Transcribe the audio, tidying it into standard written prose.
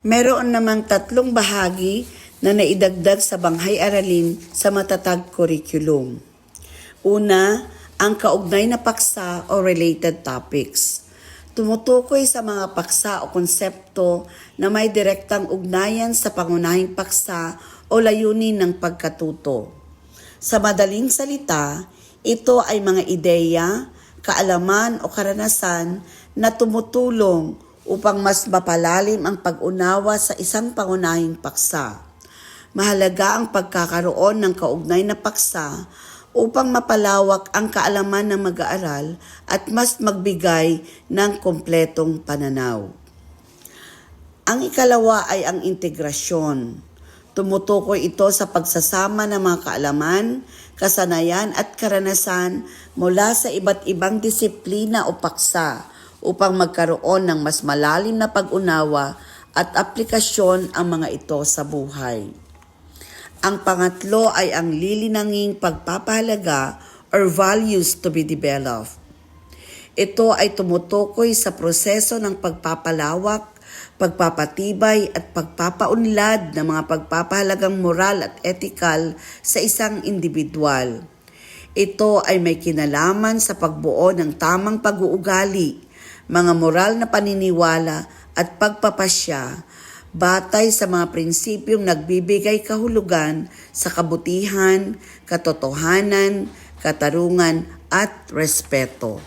Meron namang tatlong bahagi na naidagdag sa Banghay Aralin sa matatag curriculum. Una, ang kaugnay na paksa o related topics. Tumutukoy sa mga paksa o konsepto na may direktang ugnayan sa pangunahing paksa o layunin ng pagkatuto. Sa madaling salita, ito ay mga ideya, kaalaman o karanasan na tumutulong upang mas mapalalim ang pag-unawa sa isang pangunahing paksa. Mahalaga ang pagkakaroon ng kaugnay na paksa upang mapalawak ang kaalaman ng mag-aaral at mas magbigay ng kompletong pananaw. Ang ikalawa ay ang integrasyon. Tumutukoy ito sa pagsasama ng mga kaalaman, kasanayan at karanasan mula sa iba't ibang disiplina o paksa upang magkaroon ng mas malalim na pag-unawa at aplikasyon ang mga ito sa buhay. Ang pangatlo ay ang lilinanging pagpapahalaga or values to be developed. Ito ay tumutukoy sa proseso ng pagpapalawak, pagpapatibay at pagpapaunlad ng mga pagpapahalagang moral at ethical sa isang individual. Ito ay may kinalaman sa pagbuo ng tamang pag-uugali, mga moral na paniniwala at pagpapasya batay sa mga prinsipyong nagbibigay kahulugan sa kabutihan, katotohanan, katarungan at respeto.